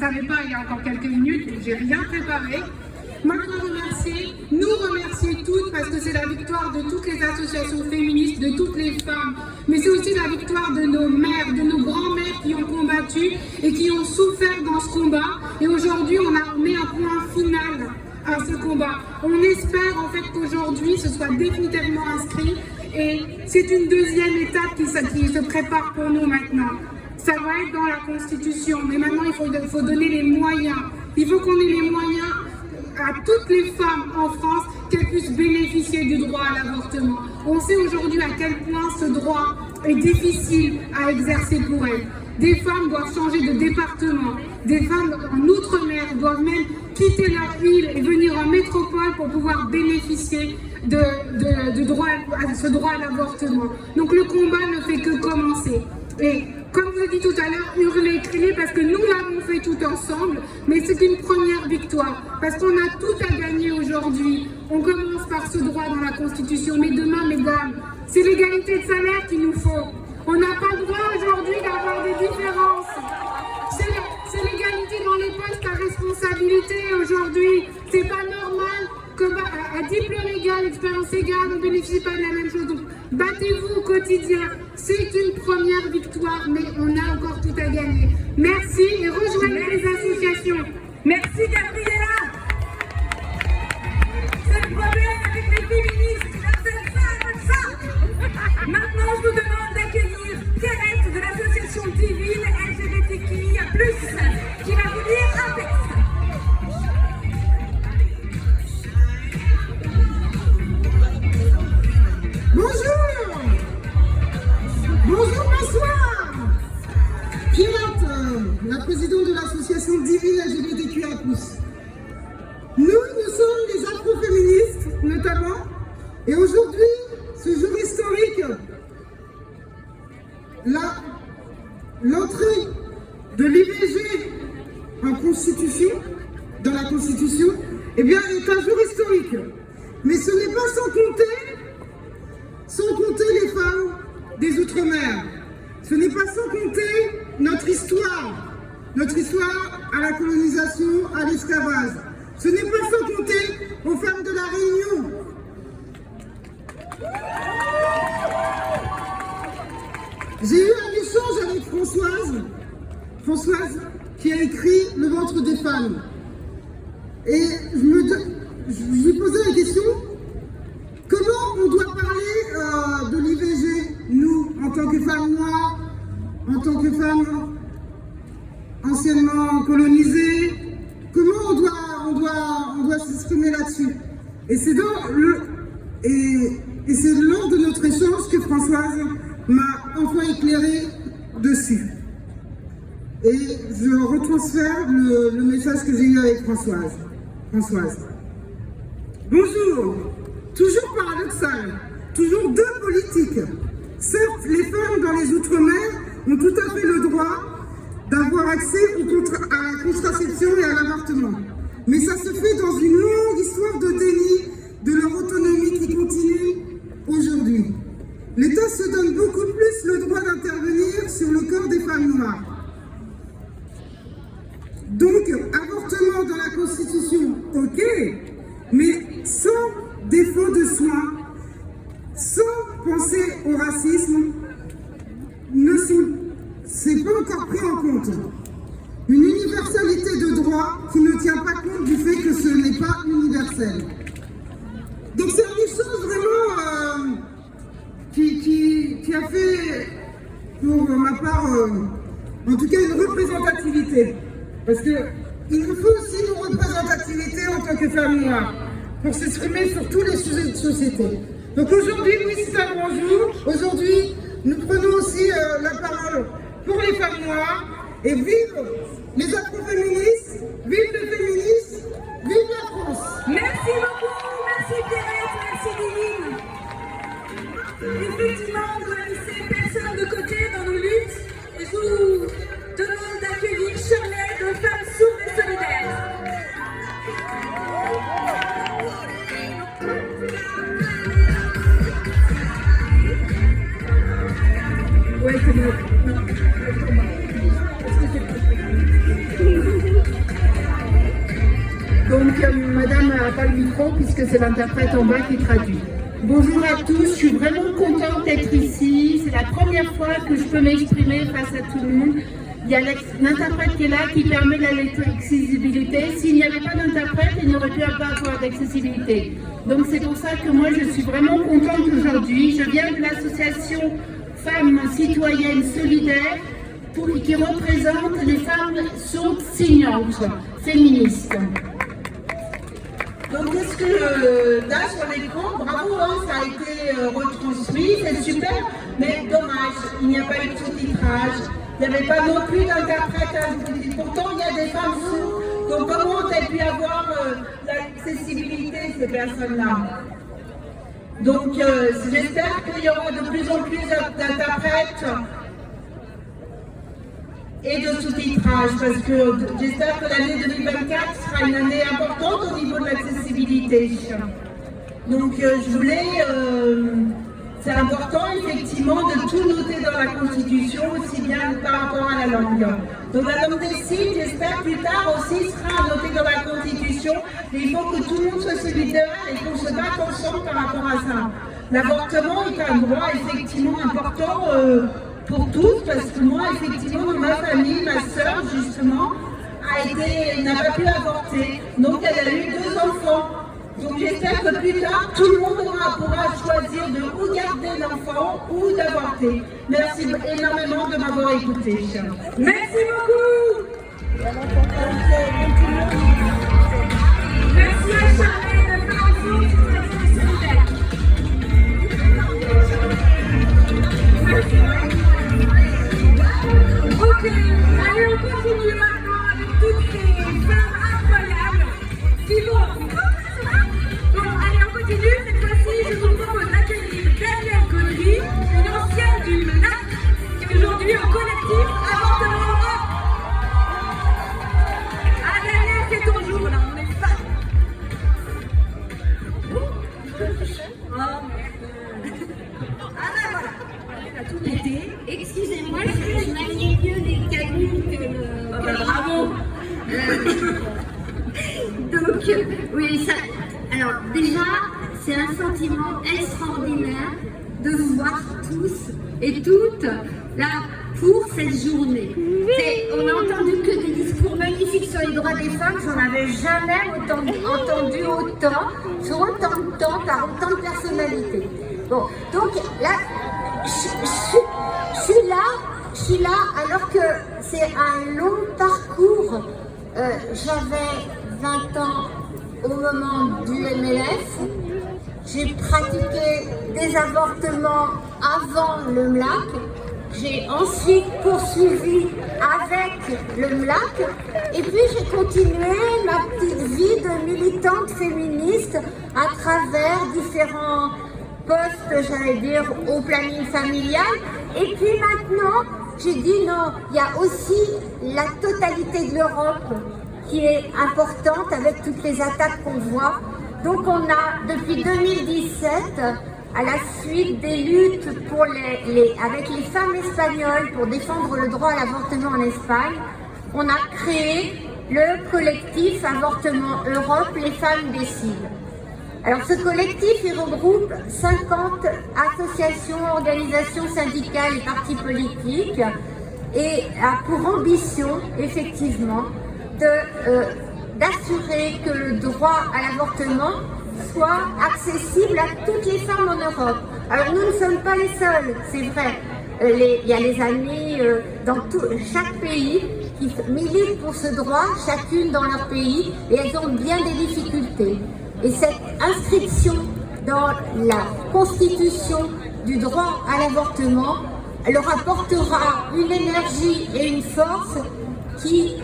Je ne savais pas il y a encore quelques minutes, donc j'ai rien préparé. Maintenant nous remercier toutes, parce que c'est la victoire de toutes les associations féministes, de toutes les femmes, mais c'est aussi la victoire de nos mères, de nos grands-mères qui ont combattu et qui ont souffert dans ce combat. Et aujourd'hui, on met un point final à ce combat. On espère en fait qu'aujourd'hui, ce soit définitivement inscrit, et c'est une deuxième étape qui se prépare pour nous maintenant. Ça va être dans la Constitution, mais maintenant il faut donner les moyens. Il faut qu'on ait les moyens à toutes les femmes en France qu'elles puissent bénéficier du droit à l'avortement. On sait aujourd'hui à quel point ce droit est difficile à exercer pour elles. Des femmes doivent changer de département. Des femmes en outre-mer doivent même quitter leur île et venir en métropole pour pouvoir bénéficier de ce droit à l'avortement. Donc le combat ne fait que commencer. Et comme je vous ai dit tout à l'heure, hurler, crier, parce que nous l'avons fait tout ensemble, mais c'est une première victoire, parce qu'on a tout à gagner aujourd'hui. On commence par ce droit dans la Constitution, mais demain, mesdames, c'est l'égalité de salaire qu'il nous faut. On n'a pas le droit aujourd'hui d'avoir des différences. C'est l'égalité dans les postes à responsabilité aujourd'hui. C'est pas normal qu'à diplôme égal, expérience égale, on ne bénéficie pas de la même chose. Donc, battez-vous au quotidien. C'est une première victoire, mais on a encore tout à gagner. Merci et rejoignez les associations. Merci Gabriella. C'est le problème avec les féministes. Ça. Maintenant, je vous demande d'accueillir Thérèse de l'association Divine LGBTQIA+, qui va vous dire un texte. La présidente de l'association Divine LGBTQIA+. Nous sommes les afroféministes, notamment, et aujourd'hui, ce jour historique, l'entrée de l'IVG dans la Constitution, eh bien, est un jour historique. Mais ce n'est pas sans compter les femmes des Outre-mer. Ce n'est pas sans compter notre histoire à la colonisation, à l'esclavage. Ce n'est pas sans compter aux femmes de la Réunion. J'ai eu un échange avec Françoise qui a écrit Le ventre des femmes. Et je lui posais la question, comment on doit parler de l'IVG, nous, en tant que femmes noires, en tant que femmes anciennement colonisées, comment on doit s'exprimer là-dessus. Et c'est lors de notre échange que Françoise m'a enfin éclairé dessus. Et je retransfère le message que j'ai eu avec Françoise. Bonjour. Toujours paradoxal, toujours deux politiques. Certes, les femmes dans les Outre-mer ont tout à fait le droit d'avoir accès à la contraception et à l'avortement. Mais ça se fait dans une longue histoire de déni de leur autonomie qui continue aujourd'hui. L'État se donne beaucoup plus le droit d'intervenir sur le corps des femmes noires. Donc, avortement dans la Constitution, ok, mais sans défaut de soins, sans penser au racisme, c'est pas encore pris en compte. Une universalité de droit qui ne tient pas compte du fait que ce n'est pas universel. Donc c'est un échange vraiment qui a fait, pour ma part, en tout cas une représentativité. Parce qu'il nous faut aussi une représentativité en tant que femmes noires pour s'exprimer sur tous les sujets de société. Donc aujourd'hui, oui, c'est un grand jour. Aujourd'hui, nous prenons aussi la parole pour les femmes noires et vive les afroféministes, vive le féminisme, vive la France. Merci beaucoup, merci Thérèse, merci Divine. Effectivement, on doit laisser personne de côté dans nos luttes et je vous demande d'accueillir Shirley de Femmes Sourdes et Solidaires. Ouais, c'est bon. n'a pas le micro puisque c'est l'interprète en bas qui traduit. Bonjour à tous, je suis vraiment contente d'être ici. C'est la première fois que je peux m'exprimer face à tout le monde. Il y a l'interprète qui est là qui permet l'accessibilité. S'il n'y avait pas d'interprète, il n'y aurait pu pas avoir d'accessibilité. Donc c'est pour ça que moi je suis vraiment contente aujourd'hui. Je viens de l'association Femmes Citoyennes Solidaires qui représente les femmes sourdes signantes, féministes. Donc qu'est-ce que là sur l'écran, bravo, hein, ça a été retransmis, c'est super, mais dommage, il n'y a pas eu de sous-titrage, il n'y avait pas non plus d'interprète. Pourtant il y a des femmes sourdes, donc comment ont-elles pu avoir l'accessibilité ces personnes-là? Donc j'espère qu'il y aura de plus en plus d'interprètes et de sous-titrage, parce que j'espère que l'année 2024 sera une année importante au niveau de l'accessibilité. Donc je voulais, c'est important effectivement de tout noter dans la Constitution, aussi bien par rapport à la langue. Donc la langue des signes, j'espère plus tard aussi sera notée dans la Constitution, mais il faut que tout le monde soit solidaire et qu'on se batte ensemble par rapport à ça. L'avortement est un droit effectivement important pour tous, parce que moi, effectivement, dans ma famille, ma sœur, justement, n'a pas pu avorter. Donc, elle a eu 2 enfants. Donc, j'espère que plus tard, tout le monde pourra choisir de ou garder l'enfant ou d'avorter. Merci énormément de m'avoir écouté. Merci beaucoup. Merci à Charlie de faire un tour sur la solidaire. Ok, allez, on continue maintenant avec toutes ces femmes incroyables qui vont. Bon, allez, on continue. Cette fois-ci, je vous propose d'accueillir Danielle Connery, une ancienne du MNAC, qui est aujourd'hui en collectif Avortement Europe. Ah, Danielle, c'est ton jour, là, on est fan. Ah, ben voilà. On a tout été. Excusez-moi, je maniais mieux des canuts que le... Ah ben, bravo. Donc, oui, ça... Alors, déjà, c'est un sentiment extraordinaire de vous voir tous et toutes là pour cette journée. On n'a entendu que des discours magnifiques sur les droits des femmes, j'en avais jamais entendu autant, sur autant de temps, par autant de personnalités. Bon, donc là, je suis là alors que c'est un long parcours. J'avais 20 ans au moment du MLF. J'ai pratiqué des avortements avant le MLAC. J'ai ensuite poursuivi avec le MLAC. Et puis j'ai continué ma petite vie de militante féministe à travers différents postes, j'allais dire, au planning familial. Et puis maintenant, j'ai dit non, il y a aussi la totalité de l'Europe qui est importante avec toutes les attaques qu'on voit. Donc on a, depuis 2017, à la suite des luttes pour avec les femmes espagnoles pour défendre le droit à l'avortement en Espagne, on a créé le collectif Avortement Europe, les femmes décident. Alors ce collectif, il regroupe 50 associations, organisations syndicales et partis politiques et a pour ambition, effectivement, d'assurer que le droit à l'avortement soit accessible à toutes les femmes en Europe. Alors nous ne sommes pas les seuls, c'est vrai. Il y a les amis dans chaque pays qui militent pour ce droit, chacune dans leur pays, et elles ont bien des difficultés. Et cette inscription dans la Constitution du droit à l'avortement leur apportera une énergie et une force qui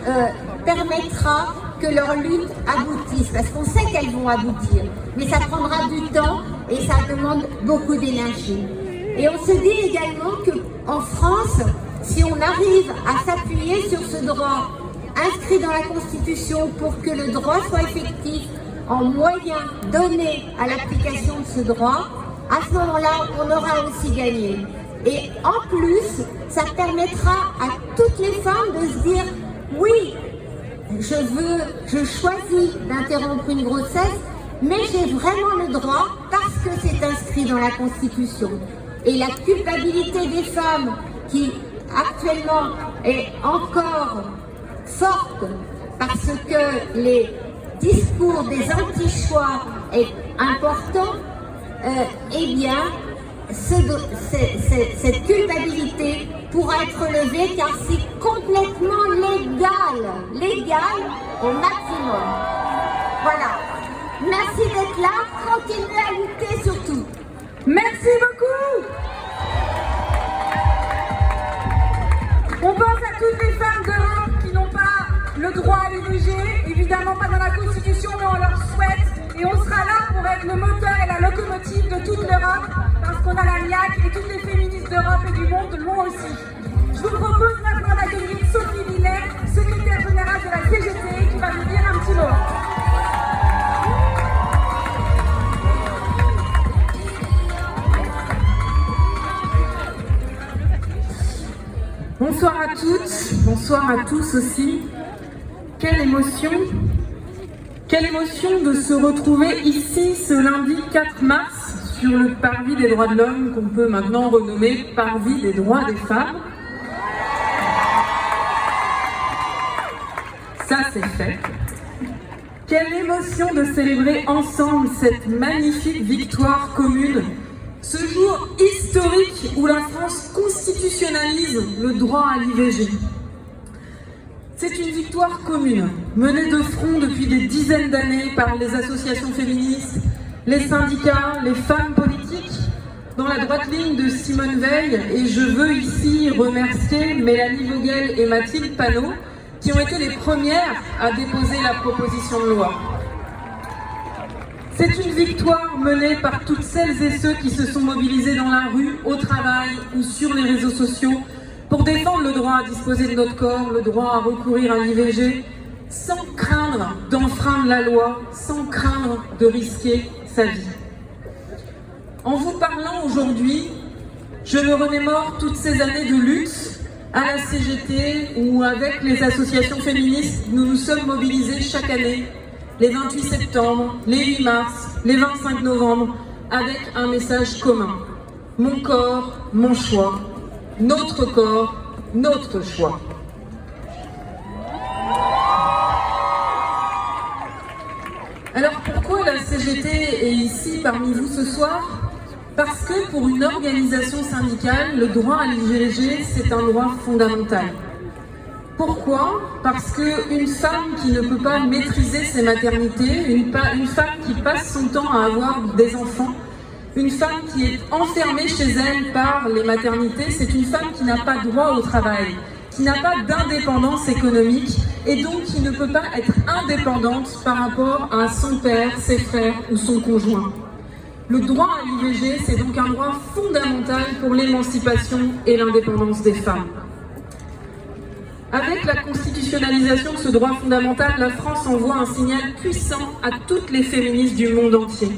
permettra que leur lutte aboutisse, parce qu'on sait qu'elles vont aboutir, mais ça prendra du temps et ça demande beaucoup d'énergie. Et on se dit également qu'en France, si on arrive à s'appuyer sur ce droit inscrit dans la Constitution pour que le droit soit effectif en moyens donnés à l'application de ce droit, à ce moment-là, on aura aussi gagné. Et en plus, ça permettra à toutes les femmes de se dire « Oui, je choisis d'interrompre une grossesse, mais j'ai vraiment le droit parce que c'est inscrit dans la Constitution. Et la culpabilité des femmes qui actuellement est encore forte parce que les discours des anti-choix est important, eh bien, cette culpabilité pourra être levée car c'est complètement légal au maximum. Voilà. Merci d'être là, continuez à lutter surtout. Merci beaucoup. On pense à toutes les femmes d'Europe qui n'ont pas le droit à l'IVG, évidemment pas dans la Constitution, mais on leur souhaite et on sera là pour être le moteur et la locomotive de toute l'Europe parce qu'on a la LIAC et toutes les féministes d'Europe et du monde l'ont aussi. Je vous propose maintenant d'accueillir Sophie Binet, secrétaire générale de la CGT, qui va nous dire un petit mot. Bonsoir à toutes, bonsoir à tous aussi. Quelle émotion de se retrouver ici ce lundi 4 mars sur le parvis des droits de l'homme qu'on peut maintenant renommer parvis des droits des femmes. Ça c'est fait. Quelle émotion de célébrer ensemble cette magnifique victoire commune. Ce jour historique où la France constitutionnalise le droit à l'IVG. C'est une victoire commune, menée de front depuis des dizaines d'années par les associations féministes, les syndicats, les femmes politiques, dans la droite ligne de Simone Veil, et je veux ici remercier Mélanie Vogel et Mathilde Panot, qui ont été les premières à déposer la proposition de loi. C'est une victoire menée par toutes celles et ceux qui se sont mobilisés dans la rue, au travail ou sur les réseaux sociaux pour défendre le droit à disposer de notre corps, le droit à recourir à l'IVG, sans craindre d'enfreindre la loi, sans craindre de risquer sa vie. En vous parlant aujourd'hui, je me remémore toutes ces années de lutte à la CGT où, avec les associations féministes, nous nous sommes mobilisés chaque année les 28 septembre, les 8 mars, les 25 novembre, avec un message commun. Mon corps, mon choix. Notre corps, notre choix. Alors pourquoi la CGT est ici parmi vous ce soir? Parce que pour une organisation syndicale, le droit à l'IVG, c'est un droit fondamental. Pourquoi? Parce qu'une femme qui ne peut pas maîtriser ses maternités, une femme qui passe son temps à avoir des enfants, une femme qui est enfermée chez elle par les maternités, c'est une femme qui n'a pas droit au travail, qui n'a pas d'indépendance économique et donc qui ne peut pas être indépendante par rapport à son père, ses frères ou son conjoint. Le droit à l'IVG, c'est donc un droit fondamental pour l'émancipation et l'indépendance des femmes. Avec la constitutionnalisation de ce droit fondamental, la France envoie un signal puissant à toutes les féministes du monde entier.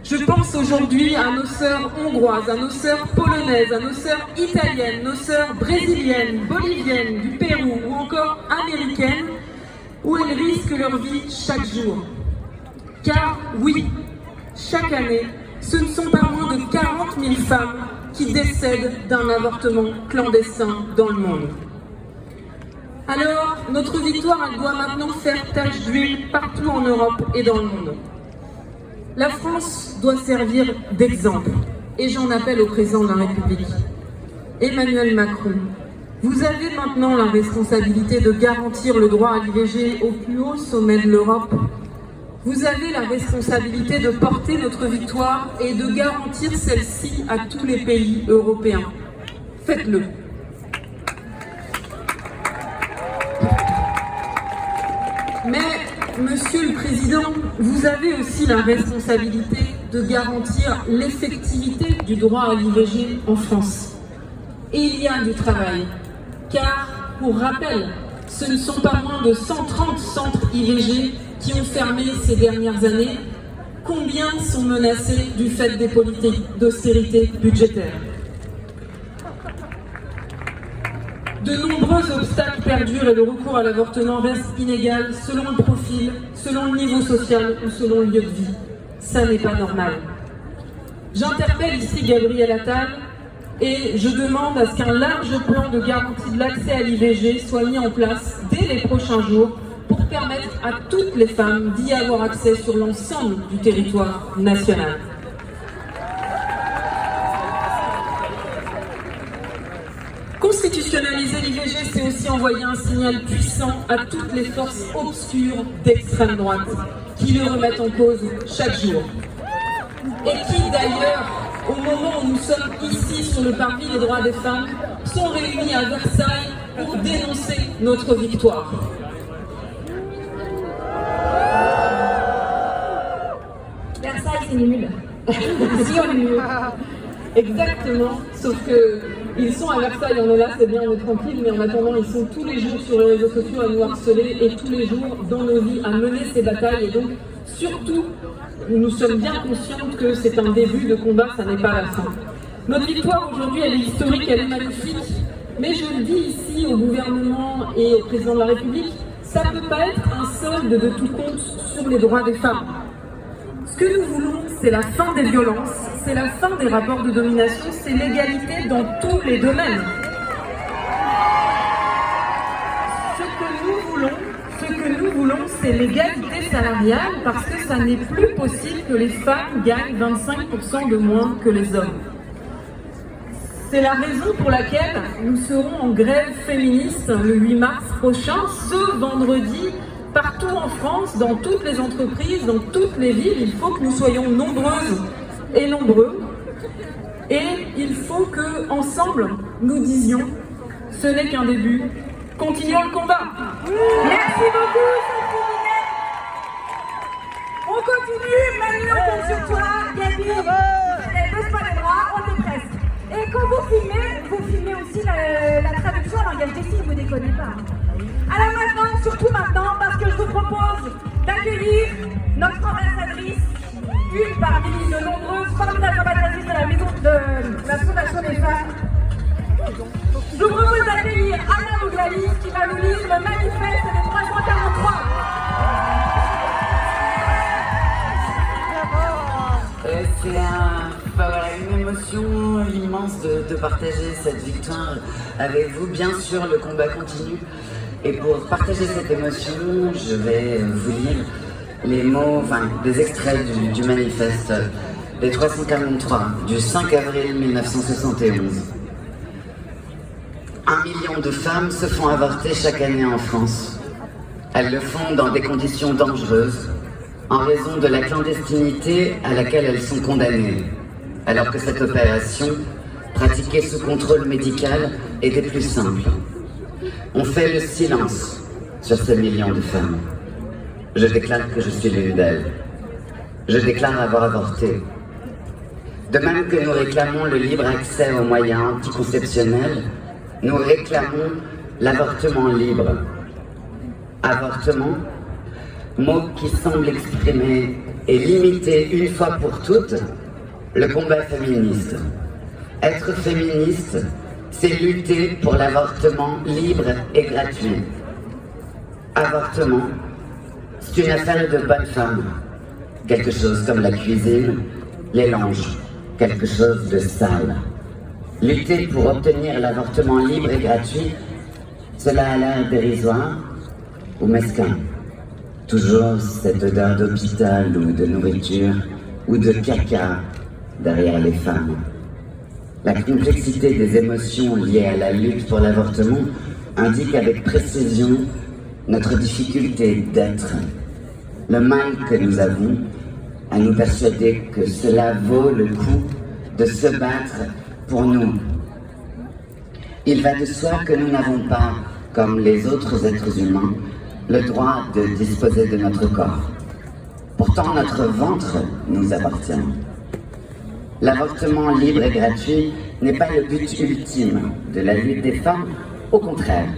Je pense aujourd'hui à nos sœurs hongroises, à nos sœurs polonaises, à nos sœurs italiennes, nos sœurs brésiliennes, boliviennes, du Pérou ou encore américaines, où elles risquent leur vie chaque jour. Car oui, chaque année, ce ne sont pas moins de 40 000 femmes qui décèdent d'un avortement clandestin dans le monde. Alors, notre victoire, elle doit maintenant faire tache d'huile partout en Europe et dans le monde. La France doit servir d'exemple, et j'en appelle au président de la République. Emmanuel Macron, vous avez maintenant la responsabilité de garantir le droit à l'IVG au plus haut sommet de l'Europe. Vous avez la responsabilité de porter notre victoire et de garantir celle-ci à tous les pays européens. Faites-le. Mais, Monsieur le Président, vous avez aussi la responsabilité de garantir l'effectivité du droit à l'IVG en France. Et il y a du travail, car, pour rappel, ce ne sont pas moins de 130 centres IVG qui ont fermé ces dernières années. Combien sont menacés du fait des politiques d'austérité budgétaire? De nombreux obstacles perdurent et le recours à l'avortement reste inégal selon le profil, selon le niveau social ou selon le lieu de vie. Ça n'est pas normal. J'interpelle ici Gabriel Attal et je demande à ce qu'un large plan de garantie de l'accès à l'IVG soit mis en place dès les prochains jours pour permettre à toutes les femmes d'y avoir accès sur l'ensemble du territoire national. Constitutionnaliser l'IVG, c'est aussi envoyer un signal puissant à toutes les forces obscures d'extrême droite qui le remettent en cause chaque jour. Et qui d'ailleurs, au moment où nous sommes ici sur le parvis des droits des femmes, sont réunis à Versailles pour dénoncer notre victoire. Versailles, c'est nul. Si, on est nul. Exactement, sauf que ils sont à Versailles, on est là, c'est bien, on est tranquille, mais en attendant, ils sont tous les jours sur les réseaux sociaux à nous harceler et tous les jours dans nos vies à mener ces batailles. Et donc, surtout, nous sommes bien conscientes que c'est un début de combat, ça n'est pas la fin. Notre victoire aujourd'hui, elle est historique, elle est magnifique, mais je le dis ici au gouvernement et au président de la République, ça ne peut pas être un solde de tout compte sur les droits des femmes. Ce que nous voulons, c'est la fin des violences, c'est la fin des rapports de domination, c'est l'égalité dans tous les domaines. Ce que nous voulons, c'est l'égalité salariale parce que ça n'est plus possible que les femmes gagnent 25% de moins que les hommes. C'est la raison pour laquelle nous serons en grève féministe le 8 mars prochain, ce vendredi, partout en France, dans toutes les entreprises, dans toutes les villes. Il faut que nous soyons nombreuses et nombreux. Et il faut que, ensemble, nous disions, ce n'est qu'un début. Continuons le combat. Merci beaucoup, Sophie Minette. On continue, Manu, on compte sur toi. Gabi, baisse-moi les bras, on est presque. Et quand vous filmez aussi la traduction en langage des signes, vous déconnez pas. Alors maintenant, surtout maintenant, parce que je vous propose d'accueillir notre ambassadrice, une parmi de nombreuses formidables ambassadrices de la maison de la Fondation des femmes. Je vous propose d'accueillir Anna Bouglalis qui va nous lire le manifeste des 343. C'est une émotion immense de partager cette victoire avec vous. Bien sûr, le combat continue. Et pour partager cette émotion, je vais vous lire les mots, des extraits du manifeste des 343 du 5 avril 1971. 1 million de femmes se font avorter chaque année en France. Elles le font dans des conditions dangereuses, en raison de la clandestinité à laquelle elles sont condamnées, alors que cette opération, pratiquée sous contrôle médical, est des plus simples. On fait le silence sur ces millions de femmes. Je déclare que je suis l'une d'elles. Je déclare avoir avorté. De même que nous réclamons le libre accès aux moyens anticonceptionnels, nous réclamons l'avortement libre. Avortement, mot qui semble exprimer et limiter une fois pour toutes le combat féministe. Être féministe, c'est lutter pour l'avortement libre et gratuit. Avortement, c'est une affaire de bonne femme. Quelque chose comme la cuisine, les langes, quelque chose de sale. Lutter pour obtenir l'avortement libre et gratuit, cela a l'air dérisoire ou mesquin. Toujours cette odeur d'hôpital ou de nourriture ou de caca derrière les femmes. La complexité des émotions liées à la lutte pour l'avortement indique avec précision notre difficulté d'être, le mal que nous avons à nous persuader que cela vaut le coup de se battre pour nous. Il va de soi que nous n'avons pas, comme les autres êtres humains, le droit de disposer de notre corps. Pourtant, notre ventre nous appartient. L'avortement libre et gratuit n'est pas le but ultime de la lutte des femmes, au contraire.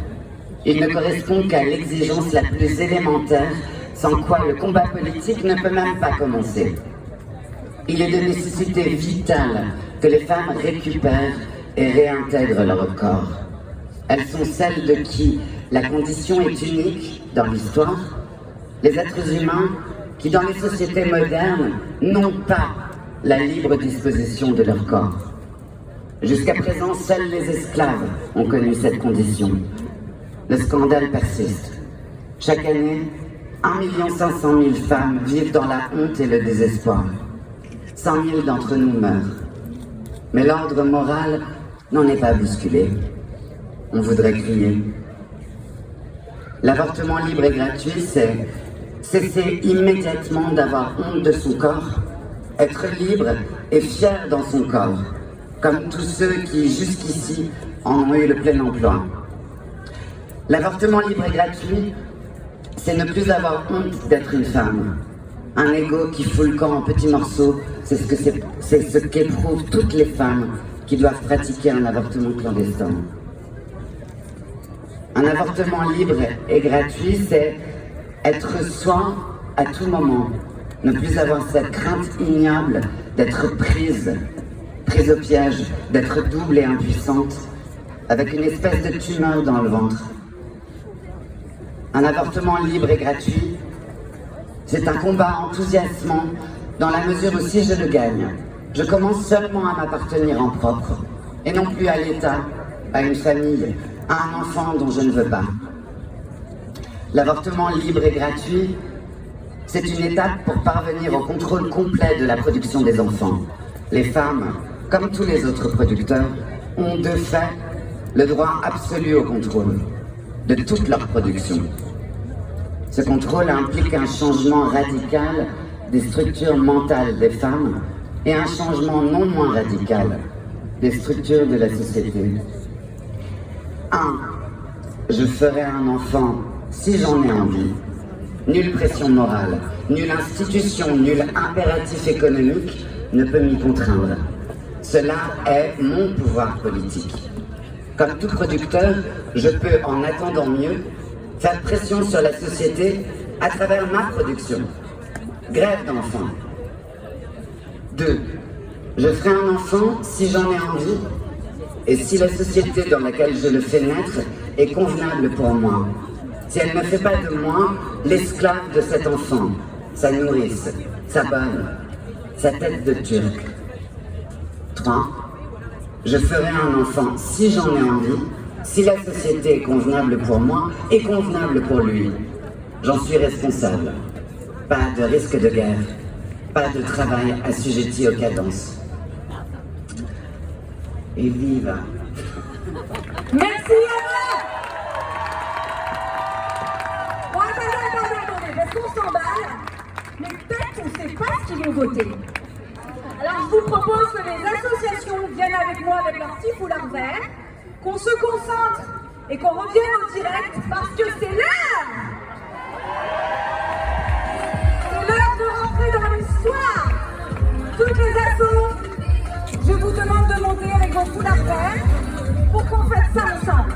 Il ne correspond qu'à l'exigence la plus élémentaire, sans quoi le combat politique ne peut même pas commencer. Il est de nécessité vitale que les femmes récupèrent et réintègrent leur corps. Elles sont celles de qui la condition est unique dans l'histoire, les êtres humains qui, dans les sociétés modernes, n'ont pas la libre disposition de leur corps. Jusqu'à présent, seuls les esclaves ont connu cette condition. Le scandale persiste. Chaque année, 1 500 000 femmes vivent dans la honte et le désespoir. 100 000 d'entre nous meurent. Mais l'ordre moral n'en est pas bousculé. On voudrait crier. L'avortement libre et gratuit, c'est cesser immédiatement d'avoir honte de son corps, être libre et fier dans son corps, comme tous ceux qui, jusqu'ici, en ont eu le plein emploi. L'avortement libre et gratuit, c'est ne plus avoir honte d'être une femme. Un ego qui fout le camp en petits morceaux, c'est ce qu'éprouvent toutes les femmes qui doivent pratiquer un avortement clandestin. Un avortement libre et gratuit, c'est être soi à tout moment, ne plus avoir cette crainte ignoble d'être prise au piège, d'être double et impuissante, avec une espèce de tumeur dans le ventre. Un avortement libre et gratuit, c'est un combat enthousiasmant dans la mesure où si je le gagne, je commence seulement à m'appartenir en propre, et non plus à l'État, à une famille, à un enfant dont je ne veux pas. L'avortement libre et gratuit, c'est une étape pour parvenir au contrôle complet de la production des enfants. Les femmes, comme tous les autres producteurs, ont de fait le droit absolu au contrôle de toute leur production. Ce contrôle implique un changement radical des structures mentales des femmes et un changement non moins radical des structures de la société. 1. Je ferai un enfant si j'en ai envie. Nulle pression morale, nulle institution, nul impératif économique ne peut m'y contraindre. Cela est mon pouvoir politique. Comme tout producteur, je peux, en attendant mieux, faire pression sur la société à travers ma production. Grève d'enfants. 2. Je ferai un enfant si j'en ai envie et si la société dans laquelle je le fais naître est convenable pour moi. Si elle ne fait pas de moi l'esclave de cet enfant, sa nourrice, sa bonne, sa tête de turc. 3. Je ferai un enfant si j'en ai envie, si la société est convenable pour moi et convenable pour lui. J'en suis responsable. Pas de risque de guerre, pas de travail assujetti aux cadences. Et vive! Merci Anna. Bon, attendez, parce qu'on s'emballe, mais peut-être qu'on ne sait pas ce qu'ils vont voter. Alors je vous propose que les associations viennent avec moi avec leur petit foulard vert, qu'on se concentre et qu'on revienne au direct parce que c'est l'heure! C'est l'heure de rentrer dans l'histoire! Toutes les assos, je vous demande de monter avec vos foulards verts pour qu'on fasse ça ensemble.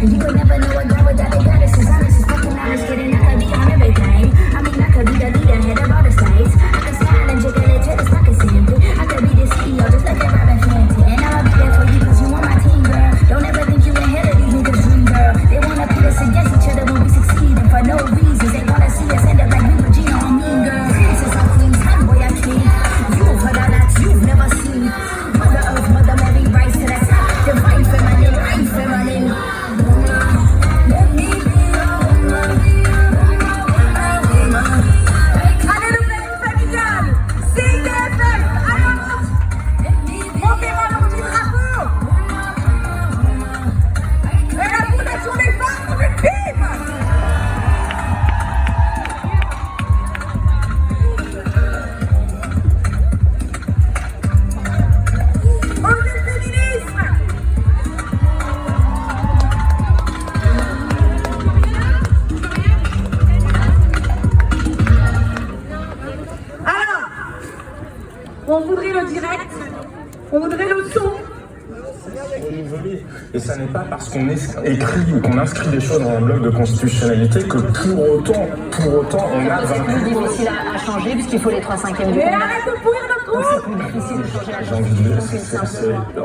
You would never know a girl without a goddess. As honest as fucking honest, kidding, I could be on everything. I mean, I could be the leader, head of all the states. I could smile and jiggle it till the stock is empty. I could be the CEO, just like that Robin Fenty. And I'll be there for you, cause you on my team, girl. Don't ever think you ahead of these niggas' dream, girl. They wanna put us against each other when we succeed, and for no reasons. They wanna see us end up like we Regina or Mean Girl. Princess or queen, hot boy or king. You've heard a lot you've never seen. Mother Earth, Mother Mary, rise to the top. Divine feminine, right feminine. On voudrait le direct, on voudrait le son, renouvelé. Et ça n'est pas parce qu'on écrit ou qu'on inscrit des choses dans un bloc de constitutionnalité que pour autant, on a c'est plus difficile à changer puisqu'il faut les 3/5 du Mais arrête de pourrir notre groupe. c'est plus difficile de changer la J'ai envie de dire,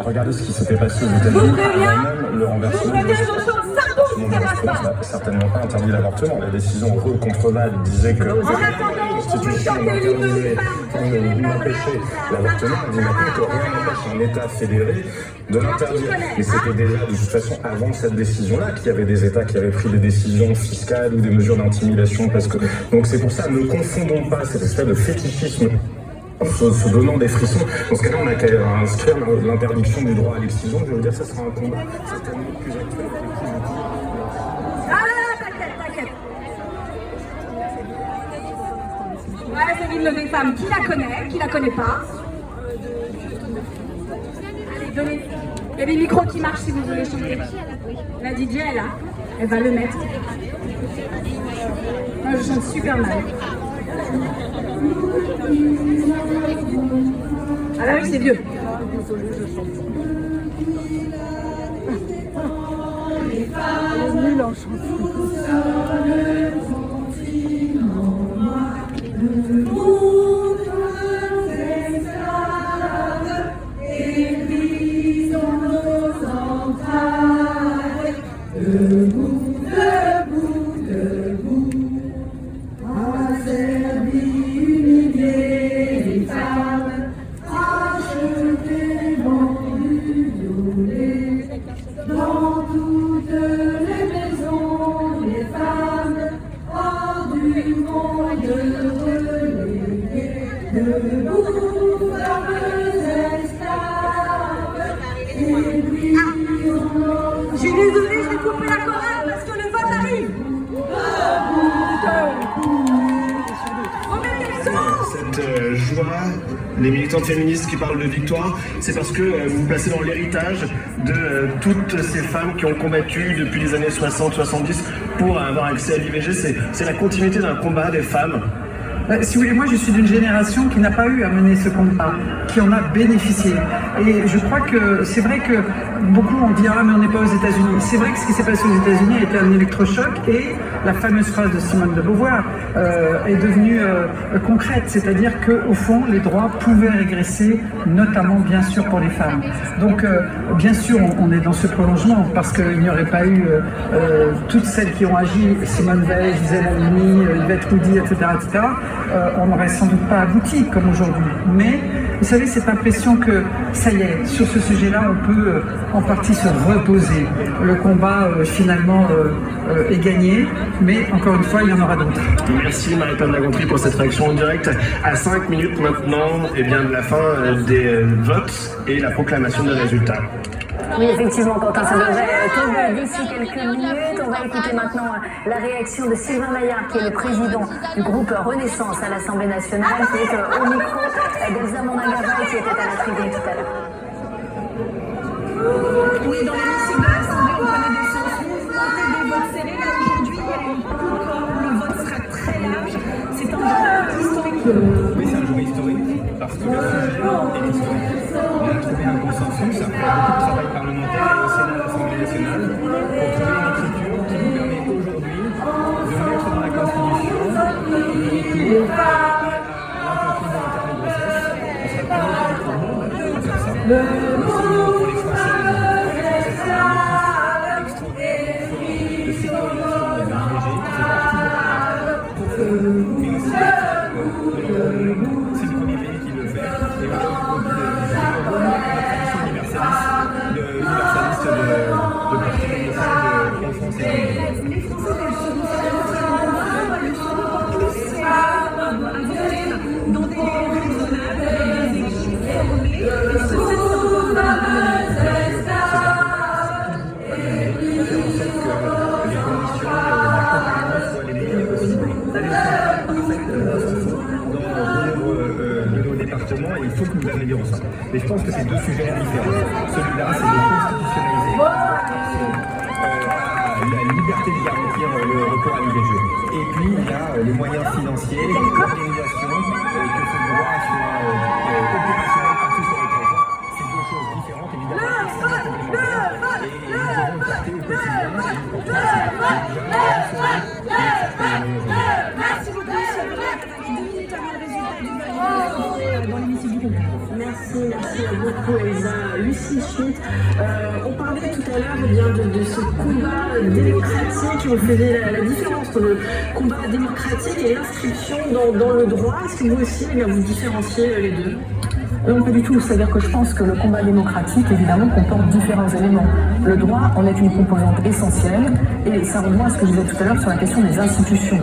regardez ce qui s'était passé aux États-Unis, même le renversement. On n'a certainement pas interdit l'avortement. La décision Roe contre Wade disait que l'institution empêchait l'avortement. On dit maintenant que rien n'empêche un État fédéré de l'interdire. Et c'était déjà de toute façon avant cette décision-là qu'il y avait des États qui avaient pris des décisions fiscales ou des mesures d'intimidation. Donc c'est pour ça, ne confondons pas cette espèce de fétichisme se donnant des frissons. Dans ce cas-là, on a qu'à inscrire l'interdiction du droit à l'excision. Je veux dire, ça sera un combat certainement plus actuel. Ouais, c'est l'hymne des femmes. Qui la connaît? Qui la connaît pas? Allez, donnez. Il y a des micros qui marchent si vous voulez chanter. La DJ est là. Elle va le mettre. Moi, je chante super mal. Ah bah oui, c'est vieux. Elle est nulle en chanson. Je suis désolée, je vais couper la chorale parce que le vote arrive. Cette joie, les militantes féministes qui parlent de victoire, c'est parce que vous vous placez dans l'héritage de toutes ces femmes qui ont combattu depuis les années 60-70 pour avoir accès à l'IVG. C'est la continuité d'un combat des femmes. Si vous voulez, moi je suis d'une génération qui n'a pas eu à mener ce combat, qui en a bénéficié. Et je crois que c'est vrai que beaucoup ont dit « Ah mais on n'est pas aux États-Unis ». C'est vrai que ce qui s'est passé aux États-Unis a été un électrochoc et la fameuse phrase de Simone de Beauvoir est devenue concrète, c'est-à-dire qu'au fond les droits pouvaient régresser, notamment bien sûr pour les femmes. Donc bien sûr on est dans ce prolongement parce qu'il n'y aurait pas eu toutes celles qui ont agi, Simone Veil, Gisèle Halimi, Yvette Roudy, etc. On n'aurait sans doute pas abouti comme aujourd'hui. Mais vous savez, cette impression que ça y est, sur ce sujet-là, on peut en partie se reposer. Le combat finalement est gagné, mais encore une fois, il y en aura d'autres. Merci Marie-Paule Lagontrie pour cette réaction en direct. À 5 minutes maintenant de la fin des votes et la proclamation des résultats. Oui, effectivement, Quentin, ça devrait tomber d'ici quelques minutes. On va écouter maintenant la réaction de Sylvain Maillard, qui est le président du groupe Renaissance à l'Assemblée nationale, qui est au micro d'Elsa Monagava, qui était à la tribune tout à l'heure. Oui, dans l'hémicycle de l'Assemblée, on connaît des sens mouvementés, des votes serrés. Là, aujourd'hui, il y a une encore, le vote sera très large. C'est un jour historique. Oui, c'est un jour historique, parce que le sujet est historique. On a trouvé un consensus après beaucoup de travail parlementaire et au Sénat, à l'Assemblée nationale, pour trouver une écriture qui nous permet aujourd'hui de mettre dans la Constitution le recours à l'interruption volontaire de grossesse. On sera pas dans le monde à faire ça. Sinon, pour les Français, c'est ça extraordinaire de sécurisation de l'IVG, qui fait partie mais aussi c'est le premier pays qui le fait. Et aujourd'hui, l'universaliste de partir en France et Les Français dans des raisonnables, des élections formées, et et il faut que nous améliorons ça. Mais je pense que c'est deux sujets différents. Celui-là, c'est de constitutionnaliser la liberté de garantir le recours à l'IVG. Et puis, il y a les moyens financiers, l'organisation, que ce droit soit opérationnel partout sur le territoire. C'est deux choses différentes, évidemment. Merci beaucoup Elsa. Lucie Schmitt, on parlait tout à l'heure de ce combat démocratique, on faisait la différence entre le combat démocratique et l'inscription dans le droit. Est-ce que vous aussi vous différenciez les deux? Non, pas du tout. C'est-à-dire que je pense que le combat démocratique, évidemment, comporte différents éléments. Le droit en est une composante essentielle, et ça rejoint à ce que je disais tout à l'heure sur la question des institutions.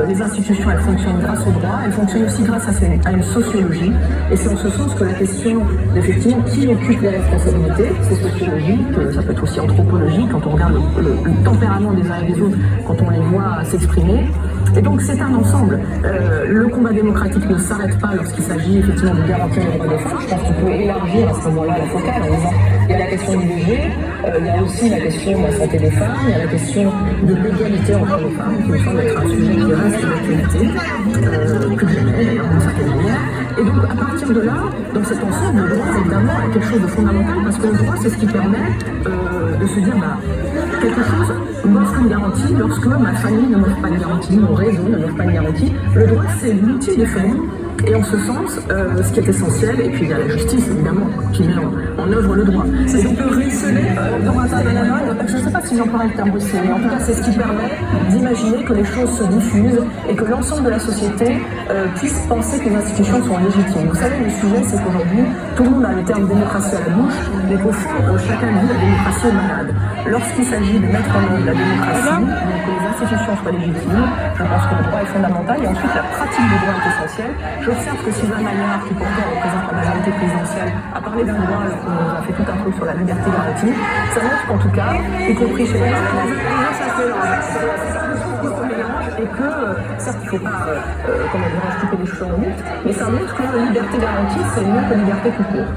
Les institutions, elles fonctionnent grâce au droit, elles fonctionnent aussi grâce à une sociologie, et c'est en ce sens que la question, effectivement, qui occupe les responsabilités, c'est sociologique, ça peut être aussi anthropologique, quand on regarde le tempérament des uns et des autres, quand on les voit s'exprimer. Et donc c'est un ensemble. Le combat démocratique ne s'arrête pas lorsqu'il s'agit effectivement de garantir les droits des femmes. Je pense qu'on peut élargir à ce moment-là la focale en disant il y a la question de l'IVG, il y a aussi la question de la santé des femmes, il y a la question de l'égalité entre les femmes, qui me semble être un sujet qui reste d'actualité, plus jamais d'ailleurs d'une certaine manière. Et donc à partir de là, dans cet ensemble, le droit évidemment est quelque chose de fondamental parce que le droit c'est ce qui permet de se dire quelque chose m'offre une garantie lorsque ma famille ne m'offre pas de garantie, mon réseau ne m'offre pas de garantie. Le droit, c'est l'outil des familles. Et en ce sens, ce qui est essentiel, et puis il y a la justice évidemment, qui met en œuvre le droit. C'est on peut ruisseler dans un tas de je ne sais pas si j'emploierais le terme ruisseler, mais en tout cas c'est ce qui permet d'imaginer que les choses se diffusent et que l'ensemble de la société puisse penser que les institutions sont légitimes. Vous savez, le sujet c'est qu'aujourd'hui, tout le monde a le terme démocratie à la bouche, mais qu'au fond, chacun dit la démocratie est malade. Lorsqu'il s'agit de mettre en œuvre la démocratie, donc que les institutions soient légitimes, je pense que le droit est fondamental, et ensuite la pratique du droit est essentielle. J'observe que Sylvain Maillard, qui pourtant représente la majorité présidentielle, a parlé d'un droit alors qu'on nous a fait tout un truc sur la liberté garantie. Ça montre qu'en tout cas, y compris chez les gens, ça se mélange, et que, certes, il ne faut pas, couper les cheveux en mythe, mais ça montre que la liberté garantie, c'est mieux que la liberté tout court.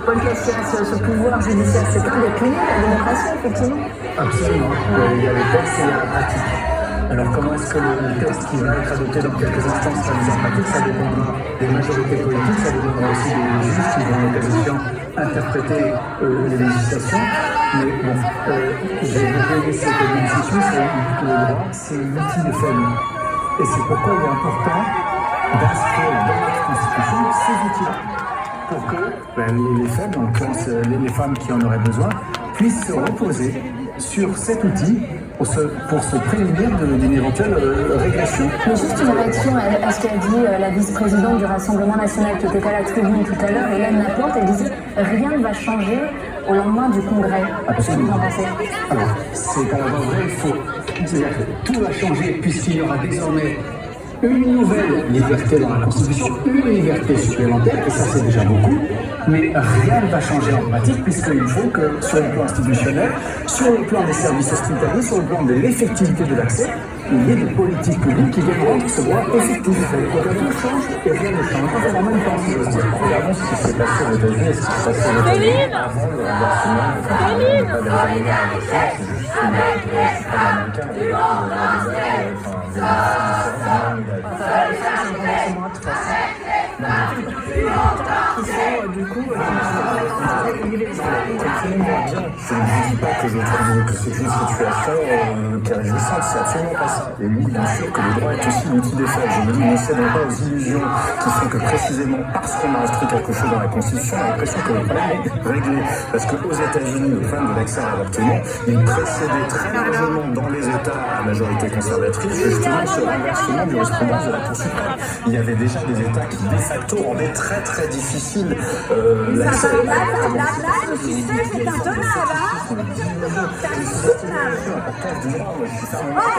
Paul Cassias, ce pouvoir judiciaire, c'est un des piliers de la démocratie, effectivement. Absolument. Il y a les textes et il y a la pratique. Alors comment est-ce que le texte qui va être adopté dans quelques instants sera mis en pratique? Ça dépendra des majorités politiques, ça dépendra aussi des juges qui vont, en cas échéant, interpréter les législations. Mais bon, j'ai beaucoup aimé cette administration, c'est que le droit, c'est l'outil des familles. Et c'est pourquoi il est important d'inscrire dans notre Constitution ces outils-là, pour que les faibles, en l'occurrence les femmes qui en auraient besoin, puissent se reposer sur cet outil pour se prémunir d'une éventuelle régression. Mais juste une réaction à ce qu'a dit la vice-présidente du Rassemblement national qui était à la tribune tout à l'heure, Hélène Laplante, elle disait « rien ne va changer au lendemain du Congrès ». Absolument. Alors, c'est pas vrai, il faut dire que tout va changer puisqu'il y aura désormais une nouvelle liberté dans la Constitution, une liberté supplémentaire, et ça c'est déjà beaucoup, mais rien ne va changer en pratique puisqu'il faut que sur le plan institutionnel, sur le plan des services hospitaliers, sur le plan de l'effectivité de l'accès, il y ait des politiques publiques qui viennent rendre ce droit effectif. Donc tout change et rien ne change. C'est en même temps. Regardons ce qui s'est passé aux États-Unis et ce qui s'est passé aux États-Unis avant le renversement. C'est juste je ne dis pas que je trouve que c'est une situation qui est réjouissante, c'est absolument pas ça. Et oui, bien sûr que le droit est aussi l'outil des faits. Je me dis, ne cédons pas aux illusions qui font que précisément parce qu'on a inscrit quelque chose dans la Constitution, on a l'impression que le problème est réglé. Parce qu'aux États-Unis, le problème de l'accès à l'avortement, il précédait très largement dans les États à majorité conservatrice, justement ce renversement du jurisprudence de la Cour suprême. Il y avait déjà des États qui, de facto, rendaient très très difficile l'accès à l'avortement. C'est intenable,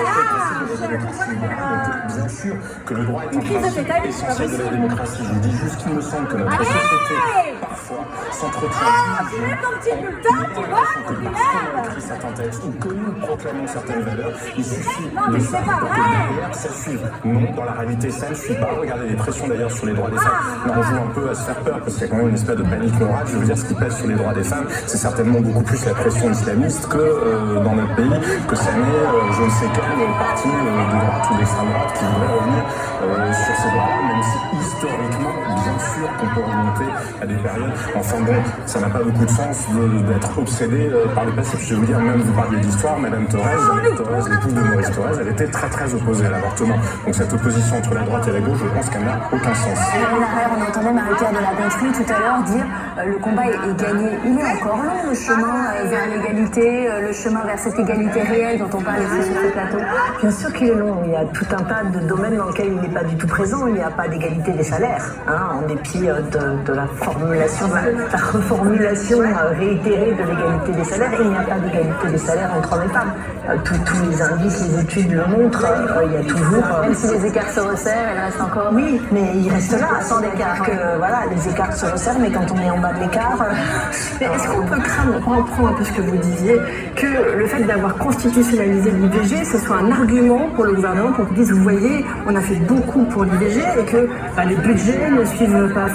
Bien sûr que le droit est un principe essentiel de la démocratie. Je vous dis juste qu'il me semble que notre société, parfois, s'entretient certains textes ou que nous proclamons certaines valeurs. Il suffit de ça pour que derrière, ça suive. Non, dans la réalité, ça ne suit pas. Regardez les pressions d'ailleurs sur les droits des femmes. Là, on joue un peu à se faire peur parce qu'il y a quand même une espèce de panique morale. Je veux dire, ce qui pèse sur les droits des femmes, c'est certainement beaucoup plus la pression islamiste que dans notre pays, que ça n'est je ne sais quelle partie de droite ou d'extrême droite qui voudrait revenir sur ces droits-là, même si historiquement, bien sûr, qu'on peut remonter à des périodes. Enfin bon, ça n'a pas beaucoup de sens d'être obsédé par le passif. Je vais vous dire, même vous parliez d'histoire, Madame Thorez, l'épouse de Maurice Thorez, elle était très très opposée à l'avortement. Donc cette opposition entre la droite et la gauche, je pense qu'elle n'a aucun sens. On entendait Marie-Pierre de la Gontrie tout à l'heure dire le combat est gagné. Il est encore long, le chemin vers l'égalité, le chemin vers cette égalité réelle dont on parle ici sur ce plateau. Bien sûr qu'il est long. Il y a tout un tas de domaines dans lesquels il n'est pas du tout présent. Il n'y a pas d'égalité des salaires, en dépit de la formulation, la reformulation réitérée de l'égalité des salaires. Il n'y a pas d'égalité des salaires entre hommes et femmes. Tous les indices, les études le montrent. Il y a toujours... Même si les écarts se resserrent, elle reste encore... Oui, mais il reste là, sans écart. Voilà, les écarts se resserrent, mais quand on est en bas de l'écart... Mais est-ce qu'on peut craindre, on reprend un peu ce que vous disiez, que le fait d'avoir constitutionnalisé l'IVG, ce soit un argument pour le gouvernement pour qu'ils disent, vous voyez, on a fait beaucoup pour l'IVG et que les budgets ne suivent pas